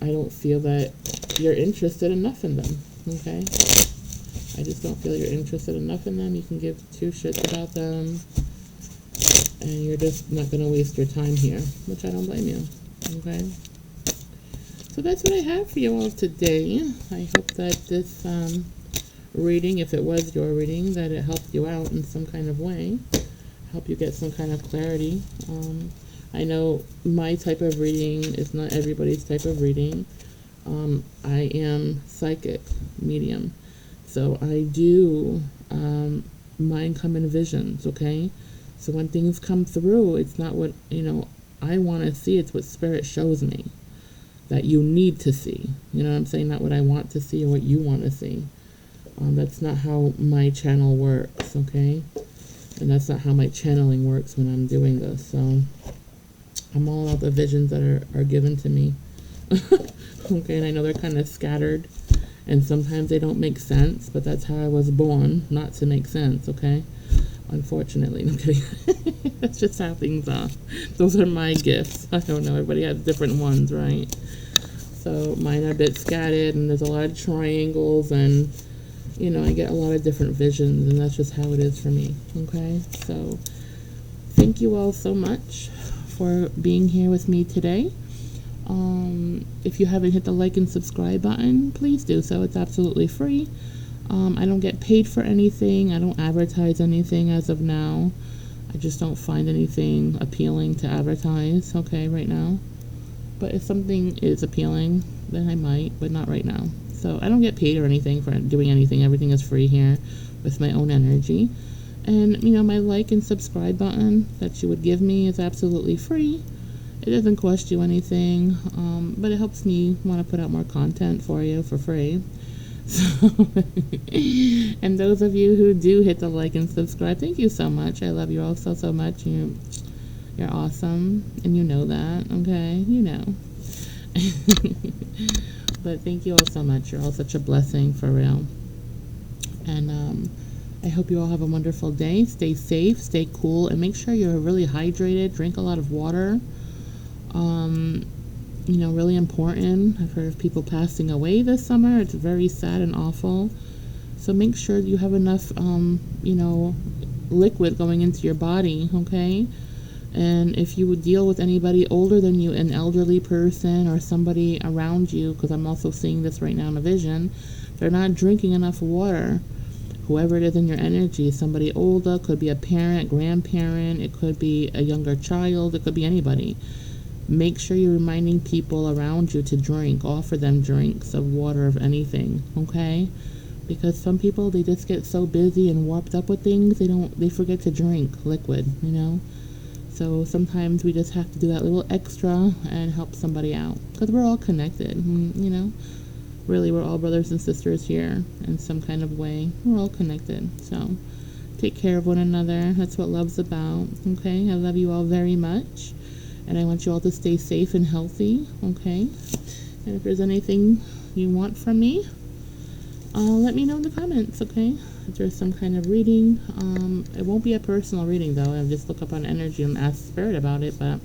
I don't feel that you're interested enough in them, okay? I just don't feel you're interested enough in them. You can give two shits about them, and you're just not going to waste your time here, which I don't blame you, okay? So that's what I have for you all today. I hope that this reading, if it was your reading, that it helped you out in some kind of way, help you get some kind of clarity. I know my type of reading is not everybody's type of reading. I am psychic medium, so I do mind come in visions, okay? So when things come through, it's not what, I want to see, it's what spirit shows me that you need to see. You know what I'm saying? Not what I want to see or what you want to see. That's not how my channel works, okay? And that's not how my channeling works when I'm doing this. So I'm all about the visions that are given to me. Okay, and I know they're kind of scattered, and sometimes they don't make sense, but that's how I was born, not to make sense, okay? Unfortunately. No kidding. That's just how things are. Those are my gifts. I don't know, everybody has different ones, right? So mine are a bit scattered, and there's a lot of triangles, and I get a lot of different visions, and that's just how it is for me, okay? So thank you all so much for being here with me today. If you haven't hit the like and subscribe button, please do so. It's absolutely free. I don't get paid for anything. I don't advertise anything as of now. I just don't find anything appealing to advertise, okay, right now. But if something is appealing, then I might, but not right now. So I don't get paid or anything for doing anything. Everything is free here with my own energy. And, my like and subscribe button that you would give me is absolutely free. It doesn't cost you anything, but it helps me want to put out more content for you for free. So, and those of you who do hit the like and subscribe, thank you so much. I love you all so, so much. You're awesome, and you know that, okay? But thank you all so much. You're all such a blessing, for real. And I hope you all have a wonderful day. Stay safe, stay cool, and make sure you're really hydrated. Drink a lot of water. Really important. I've heard of people passing away this summer. It's very sad and awful. So make sure you have enough, liquid going into your body, okay? And if you would deal with anybody older than you, an elderly person or somebody around you, because I'm also seeing this right now in a vision, they're not drinking enough water. Whoever it is in your energy, somebody older, could be a parent, grandparent, it could be a younger child, it could be anybody. Make sure you're reminding people around you to drink. Offer them drinks of water, of anything, okay? Because some people, they just get so busy and warped up with things, they forget to drink liquid, So sometimes we just have to do that little extra and help somebody out, because we're all connected, Really, we're all brothers and sisters here in some kind of way. We're all connected. So take care of one another. That's what love's about, okay? I love you all very much, and I want you all to stay safe and healthy, okay? And if there's anything you want from me, let me know in the comments, okay? If there's some kind of reading. It won't be a personal reading, though. I'll just look up on energy and ask spirit about it, but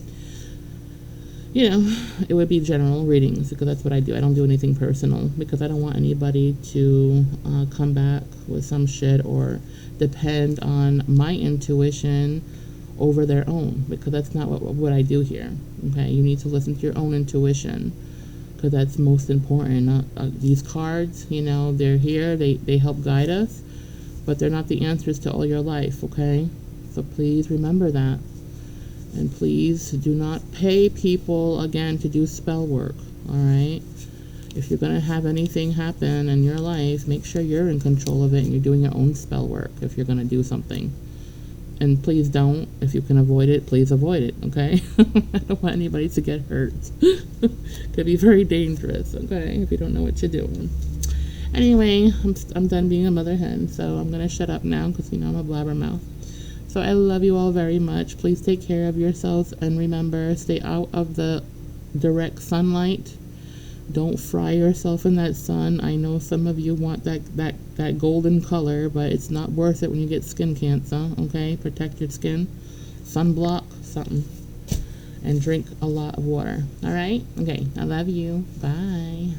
it would be general readings, because that's what I do. I don't do anything personal, because I don't want anybody to come back with some shit or depend on my intuition over their own, because that's not what I do here, okay? You need to listen to your own intuition, because that's most important. These cards, they're here, they help guide us, but they're not the answers to all your life, okay? So please remember that. And please do not pay people, again, to do spell work, all right? If you're going to have anything happen in your life, make sure you're in control of it and you're doing your own spell work if you're going to do something. And please don't. If you can avoid it, please avoid it, okay? I don't want anybody to get hurt. Could be very dangerous, okay, if you don't know what you're doing. Anyway, I'm done being a mother hen, so I'm going to shut up now because, I'm a blabbermouth. So I love you all very much. Please take care of yourselves, and remember, stay out of the direct sunlight. Don't fry yourself in that sun. I know some of you want that golden color, but it's not worth it when you get skin cancer, okay? Protect your skin. Sunblock, something. And drink a lot of water, all right? Okay, I love you. Bye.